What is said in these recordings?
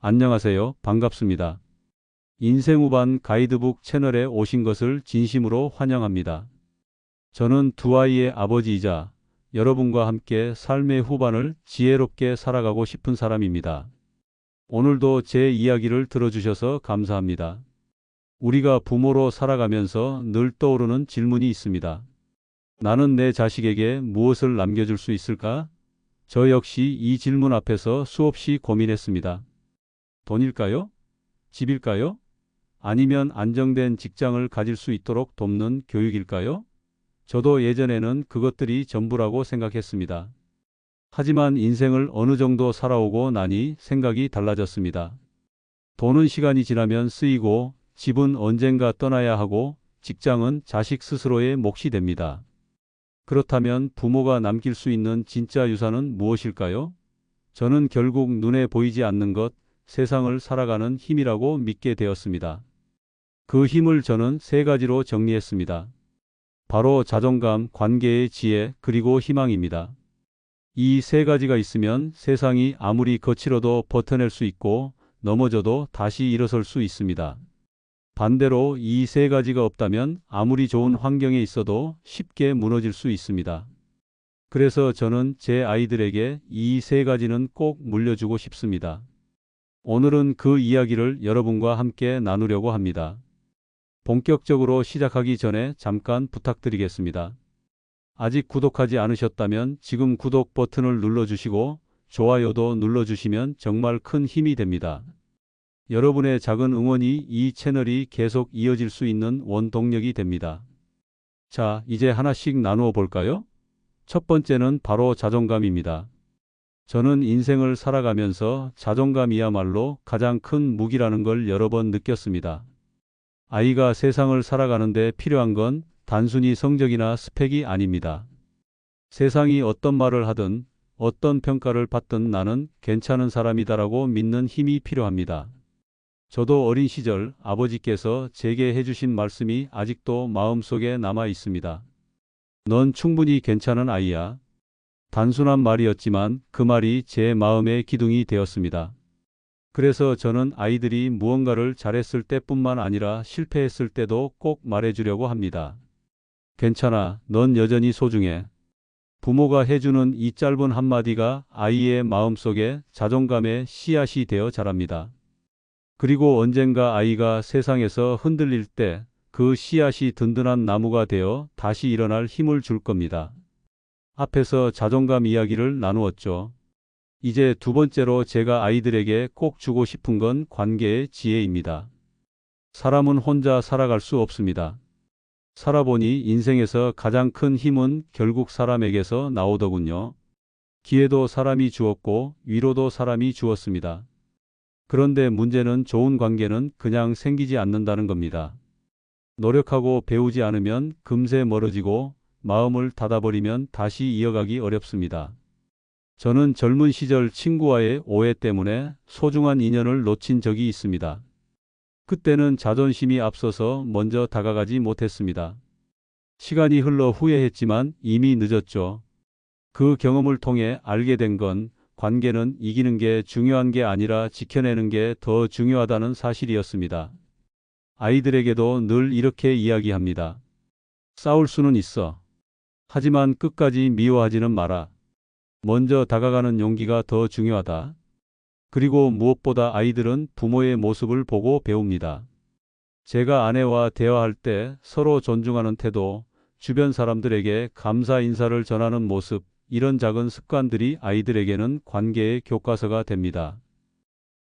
안녕하세요. 반갑습니다. 인생후반 가이드북 채널에 오신 것을 진심으로 환영합니다. 저는 두 아이의 아버지이자 여러분과 함께 삶의 후반을 지혜롭게 살아가고 싶은 사람입니다. 오늘도 제 이야기를 들어주셔서 감사합니다. 우리가 부모로 살아가면서 늘 떠오르는 질문이 있습니다. 나는 내 자식에게 무엇을 남겨줄 수 있을까? 저 역시 이 질문 앞에서 수없이 고민했습니다. 돈일까요? 집일까요? 아니면 안정된 직장을 가질 수 있도록 돕는 교육일까요? 저도 예전에는 그것들이 전부라고 생각했습니다. 하지만 인생을 어느 정도 살아오고 나니 생각이 달라졌습니다. 돈은 시간이 지나면 쓰이고, 집은 언젠가 떠나야 하고, 직장은 자식 스스로의 몫이 됩니다. 그렇다면 부모가 남길 수 있는 진짜 유산은 무엇일까요? 저는 결국 눈에 보이지 않는 것, 세상을 살아가는 힘이라고 믿게 되었습니다. 그 힘을 저는 세 가지로 정리했습니다. 바로 자존감, 관계의 지혜, 그리고 희망입니다. 이 세 가지가 있으면 세상이 아무리 거칠어도 버텨낼 수 있고 넘어져도 다시 일어설 수 있습니다. 반대로 이 세 가지가 없다면 아무리 좋은 환경에 있어도 쉽게 무너질 수 있습니다. 그래서 저는 제 아이들에게 이 세 가지는 꼭 물려주고 싶습니다. 오늘은 그 이야기를 여러분과 함께 나누려고 합니다. 본격적으로 시작하기 전에 잠깐 부탁드리겠습니다. 아직 구독하지 않으셨다면 지금 구독 버튼을 눌러주시고 좋아요도 눌러주시면 정말 큰 힘이 됩니다. 여러분의 작은 응원이 이 채널이 계속 이어질 수 있는 원동력이 됩니다. 자, 이제 하나씩 나누어 볼까요? 첫 번째는 바로 자존감입니다. 저는 인생을 살아가면서 자존감이야말로 가장 큰 무기라는 걸 여러 번 느꼈습니다. 아이가 세상을 살아가는데 필요한 건 단순히 성적이나 스펙이 아닙니다. 세상이 어떤 말을 하든 어떤 평가를 받든 나는 괜찮은 사람이다라고 믿는 힘이 필요합니다. 저도 어린 시절 아버지께서 제게 해주신 말씀이 아직도 마음속에 남아 있습니다. 넌 충분히 괜찮은 아이야. 단순한 말이었지만 그 말이 제 마음의 기둥이 되었습니다. 그래서 저는 아이들이 무언가를 잘했을 때뿐만 아니라 실패했을 때도 꼭 말해주려고 합니다. 괜찮아, 넌 여전히 소중해. 부모가 해주는 이 짧은 한마디가 아이의 마음속에 자존감의 씨앗이 되어 자랍니다. 그리고 언젠가 아이가 세상에서 흔들릴 때 그 씨앗이 든든한 나무가 되어 다시 일어날 힘을 줄 겁니다. 앞에서 자존감 이야기를 나누었죠. 이제 두 번째로 제가 아이들에게 꼭 주고 싶은 건 관계의 지혜입니다. 사람은 혼자 살아갈 수 없습니다. 살아보니 인생에서 가장 큰 힘은 결국 사람에게서 나오더군요. 기회도 사람이 주었고 위로도 사람이 주었습니다. 그런데 문제는 좋은 관계는 그냥 생기지 않는다는 겁니다. 노력하고 배우지 않으면 금세 멀어지고 마음을 닫아버리면 다시 이어가기 어렵습니다. 저는 젊은 시절 친구와의 오해 때문에 소중한 인연을 놓친 적이 있습니다. 그때는 자존심이 앞서서 먼저 다가가지 못했습니다. 시간이 흘러 후회했지만 이미 늦었죠. 그 경험을 통해 알게 된 건 관계는 이기는 게 중요한 게 아니라 지켜내는 게 더 중요하다는 사실이었습니다. 아이들에게도 늘 이렇게 이야기합니다. 싸울 수는 있어. 하지만 끝까지 미워하지는 마라. 먼저 다가가는 용기가 더 중요하다. 그리고 무엇보다 아이들은 부모의 모습을 보고 배웁니다. 제가 아내와 대화할 때 서로 존중하는 태도, 주변 사람들에게 감사 인사를 전하는 모습, 이런 작은 습관들이 아이들에게는 관계의 교과서가 됩니다.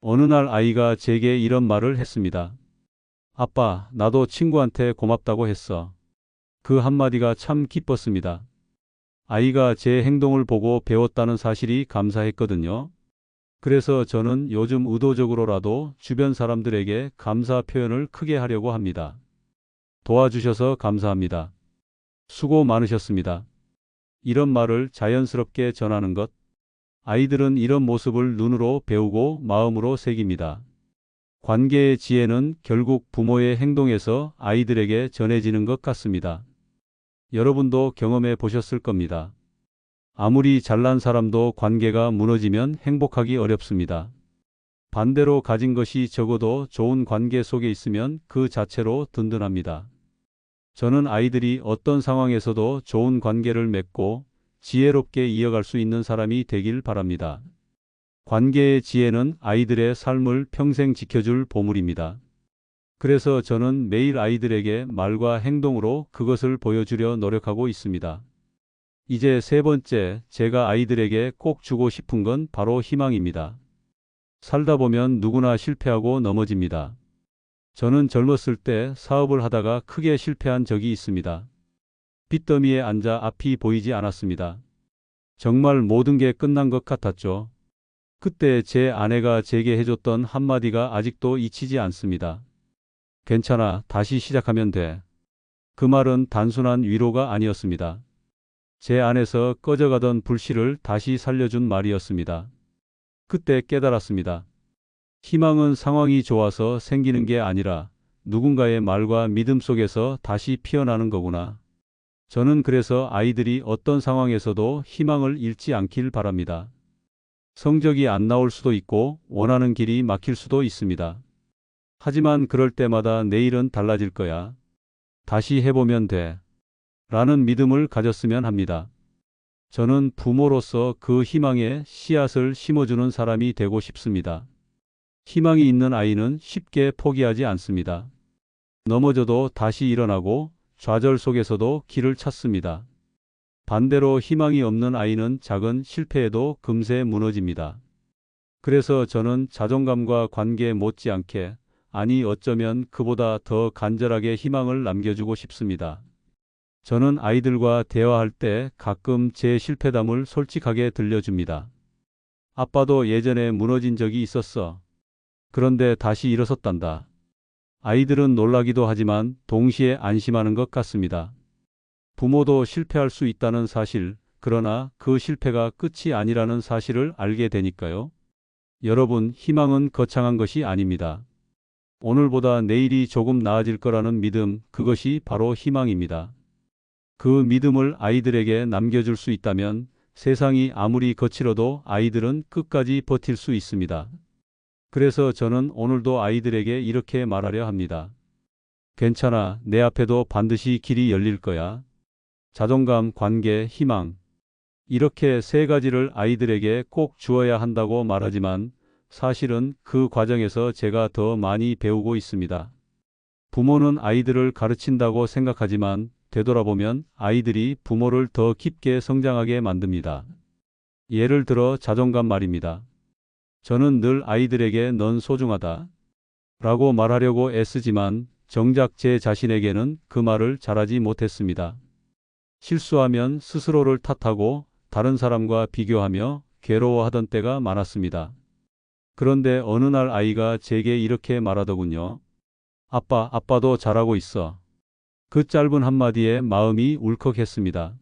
어느 날 아이가 제게 이런 말을 했습니다. 아빠, 나도 친구한테 고맙다고 했어. 그 한마디가 참 기뻤습니다. 아이가 제 행동을 보고 배웠다는 사실이 감사했거든요. 그래서 저는 요즘 의도적으로라도 주변 사람들에게 감사 표현을 크게 하려고 합니다. 도와주셔서 감사합니다. 수고 많으셨습니다. 이런 말을 자연스럽게 전하는 것. 아이들은 이런 모습을 눈으로 배우고 마음으로 새깁니다. 관계의 지혜는 결국 부모의 행동에서 아이들에게 전해지는 것 같습니다. 여러분도 경험해 보셨을 겁니다. 아무리 잘난 사람도 관계가 무너지면 행복하기 어렵습니다. 반대로 가진 것이 적어도 좋은 관계 속에 있으면 그 자체로 든든합니다. 저는 아이들이 어떤 상황에서도 좋은 관계를 맺고 지혜롭게 이어갈 수 있는 사람이 되길 바랍니다. 관계의 지혜는 아이들의 삶을 평생 지켜줄 보물입니다. 그래서 저는 매일 아이들에게 말과 행동으로 그것을 보여주려 노력하고 있습니다. 이제 세 번째, 제가 아이들에게 꼭 주고 싶은 건 바로 희망입니다. 살다 보면 누구나 실패하고 넘어집니다. 저는 젊었을 때 사업을 하다가 크게 실패한 적이 있습니다. 빚더미에 앉아 앞이 보이지 않았습니다. 정말 모든 게 끝난 것 같았죠. 그때 제 아내가 제게 해줬던 한마디가 아직도 잊히지 않습니다. 괜찮아, 다시 시작하면 돼. 그 말은 단순한 위로가 아니었습니다. 제 안에서 꺼져가던 불씨를 다시 살려준 말이었습니다. 그때 깨달았습니다. 희망은 상황이 좋아서 생기는 게 아니라 누군가의 말과 믿음 속에서 다시 피어나는 거구나. 저는 그래서 아이들이 어떤 상황에서도 희망을 잃지 않길 바랍니다. 성적이 안 나올 수도 있고 원하는 길이 막힐 수도 있습니다. 하지만 그럴 때마다 내일은 달라질 거야. 다시 해보면 돼. 라는 믿음을 가졌으면 합니다. 저는 부모로서 그 희망의 씨앗을 심어주는 사람이 되고 싶습니다. 희망이 있는 아이는 쉽게 포기하지 않습니다. 넘어져도 다시 일어나고 좌절 속에서도 길을 찾습니다. 반대로 희망이 없는 아이는 작은 실패에도 금세 무너집니다. 그래서 저는 자존감과 관계 못지않게, 아니 어쩌면 그보다 더 간절하게 희망을 남겨주고 싶습니다. 저는 아이들과 대화할 때 가끔 제 실패담을 솔직하게 들려줍니다. 아빠도 예전에 무너진 적이 있었어. 그런데 다시 일어섰단다. 아이들은 놀라기도 하지만 동시에 안심하는 것 같습니다. 부모도 실패할 수 있다는 사실, 그러나 그 실패가 끝이 아니라는 사실을 알게 되니까요. 여러분, 희망은 거창한 것이 아닙니다. 오늘보다 내일이 조금 나아질 거라는 믿음, 그것이 바로 희망입니다. 그 믿음을 아이들에게 남겨줄 수 있다면 세상이 아무리 거칠어도 아이들은 끝까지 버틸 수 있습니다. 그래서 저는 오늘도 아이들에게 이렇게 말하려 합니다. 괜찮아, 내 앞에도 반드시 길이 열릴 거야. 자존감, 관계, 희망. 이렇게 세 가지를 아이들에게 꼭 주어야 한다고 말하지만 사실은 그 과정에서 제가 더 많이 배우고 있습니다. 부모는 아이들을 가르친다고 생각하지만 되돌아보면 아이들이 부모를 더 깊게 성장하게 만듭니다. 예를 들어 자존감 말입니다. 저는 늘 아이들에게 넌 소중하다 라고 말하려고 애쓰지만 정작 제 자신에게는 그 말을 잘하지 못했습니다. 실수하면 스스로를 탓하고 다른 사람과 비교하며 괴로워하던 때가 많았습니다. 그런데 어느 날 아이가 제게 이렇게 말하더군요. 아빠, 아빠도 잘하고 있어. 그 짧은 한마디에 마음이 울컥했습니다.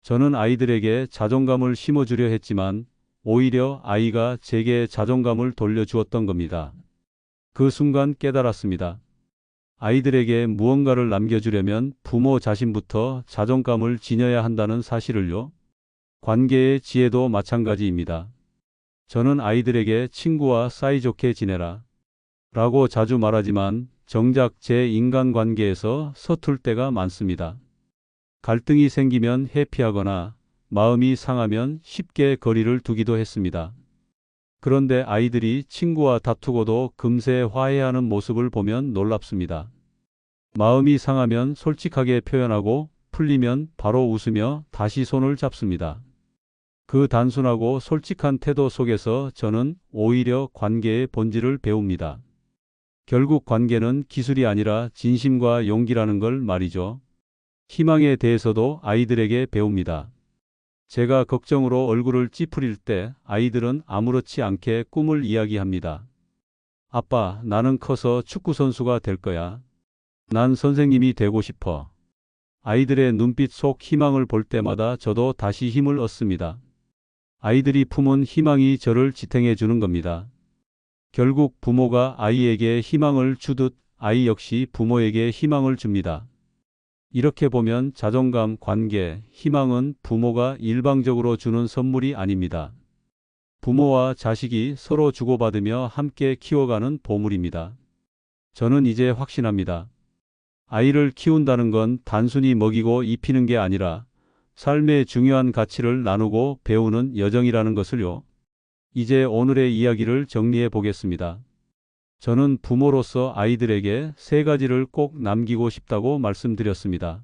저는 아이들에게 자존감을 심어주려 했지만 오히려 아이가 제게 자존감을 돌려주었던 겁니다. 그 순간 깨달았습니다. 아이들에게 무언가를 남겨주려면 부모 자신부터 자존감을 지녀야 한다는 사실을요. 관계의 지혜도 마찬가지입니다. 저는 아이들에게 친구와 사이좋게 지내라 라고 자주 말하지만 정작 제 인간관계에서 서툴 때가 많습니다. 갈등이 생기면 회피하거나 마음이 상하면 쉽게 거리를 두기도 했습니다. 그런데 아이들이 친구와 다투고도 금세 화해하는 모습을 보면 놀랍습니다. 마음이 상하면 솔직하게 표현하고 풀리면 바로 웃으며 다시 손을 잡습니다. 그 단순하고 솔직한 태도 속에서 저는 오히려 관계의 본질을 배웁니다. 결국 관계는 기술이 아니라 진심과 용기라는 걸 말이죠. 희망에 대해서도 아이들에게 배웁니다. 제가 걱정으로 얼굴을 찌푸릴 때 아이들은 아무렇지 않게 꿈을 이야기합니다. 아빠, 나는 커서 축구선수가 될 거야. 난 선생님이 되고 싶어. 아이들의 눈빛 속 희망을 볼 때마다 저도 다시 힘을 얻습니다. 아이들이 품은 희망이 저를 지탱해 주는 겁니다. 결국 부모가 아이에게 희망을 주듯 아이 역시 부모에게 희망을 줍니다. 이렇게 보면 자존감, 관계, 희망은 부모가 일방적으로 주는 선물이 아닙니다. 부모와 자식이 서로 주고받으며 함께 키워가는 보물입니다. 저는 이제 확신합니다. 아이를 키운다는 건 단순히 먹이고 입히는 게 아니라 삶의 중요한 가치를 나누고 배우는 여정이라는 것을요. 이제 오늘의 이야기를 정리해 보겠습니다. 저는 부모로서 아이들에게 세 가지를 꼭 남기고 싶다고 말씀드렸습니다.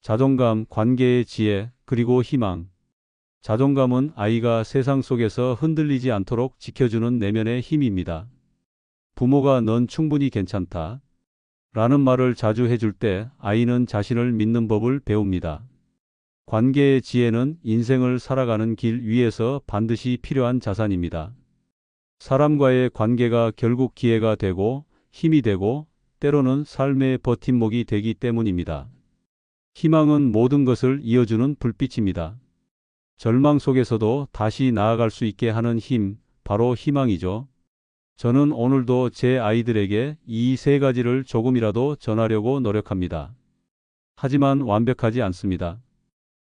자존감, 관계의 지혜, 그리고 희망. 자존감은 아이가 세상 속에서 흔들리지 않도록 지켜주는 내면의 힘입니다. 부모가 넌 충분히 괜찮다 라는 말을 자주 해줄 때 아이는 자신을 믿는 법을 배웁니다. 관계의 지혜는 인생을 살아가는 길 위에서 반드시 필요한 자산입니다. 사람과의 관계가 결국 기회가 되고 힘이 되고 때로는 삶의 버팀목이 되기 때문입니다. 희망은 모든 것을 이어주는 불빛입니다. 절망 속에서도 다시 나아갈 수 있게 하는 힘, 바로 희망이죠. 저는 오늘도 제 아이들에게 이 세 가지를 조금이라도 전하려고 노력합니다. 하지만 완벽하지 않습니다.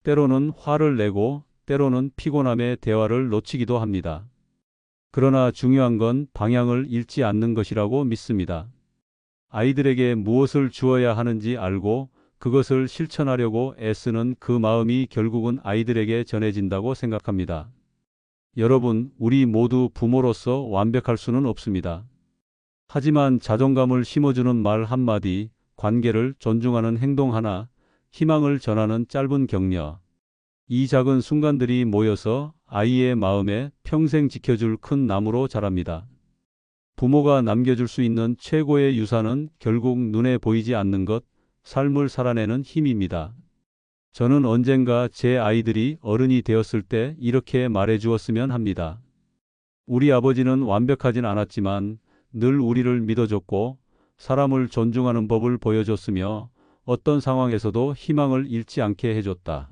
때로는 화를 내고 때로는 피곤함에 대화를 놓치기도 합니다. 그러나 중요한 건 방향을 잃지 않는 것이라고 믿습니다. 아이들에게 무엇을 주어야 하는지 알고 그것을 실천하려고 애쓰는 그 마음이 결국은 아이들에게 전해진다고 생각합니다. 여러분, 우리 모두 부모로서 완벽할 수는 없습니다. 하지만 자존감을 심어주는 말 한마디, 관계를 존중하는 행동 하나, 희망을 전하는 짧은 격려. 이 작은 순간들이 모여서 아이의 마음에 평생 지켜줄 큰 나무로 자랍니다. 부모가 남겨줄 수 있는 최고의 유산은 결국 눈에 보이지 않는 것, 삶을 살아내는 힘입니다. 저는 언젠가 제 아이들이 어른이 되었을 때 이렇게 말해 주었으면 합니다. 우리 아버지는 완벽하진 않았지만 늘 우리를 믿어줬고 사람을 존중하는 법을 보여줬으며 어떤 상황에서도 희망을 잃지 않게 해줬다.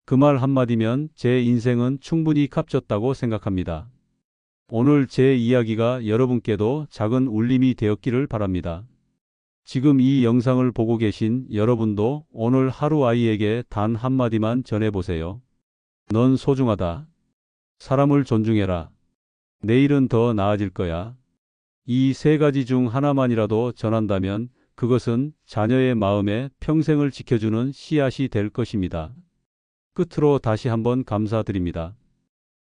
그 말 한마디면 제 인생은 충분히 값졌다고 생각합니다. 오늘 제 이야기가 여러분께도 작은 울림이 되었기를 바랍니다. 지금 이 영상을 보고 계신 여러분도 오늘 하루 아이에게 단 한마디만 전해보세요. 넌 소중하다. 사람을 존중해라. 내일은 더 나아질 거야. 이 세 가지 중 하나만이라도 전한다면 그것은 자녀의 마음에 평생을 지켜주는 씨앗이 될 것입니다. 끝으로 다시 한번 감사드립니다.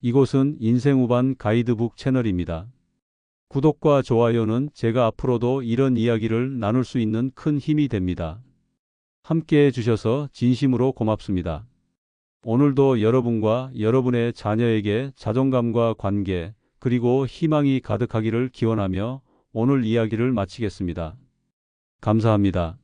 이곳은 인생우반 가이드북 채널입니다. 구독과 좋아요는 제가 앞으로도 이런 이야기를 나눌 수 있는 큰 힘이 됩니다. 함께 해주셔서 진심으로 고맙습니다. 오늘도 여러분과 여러분의 자녀에게 자존감과 관계 그리고 희망이 가득하기를 기원하며 오늘 이야기를 마치겠습니다. 감사합니다.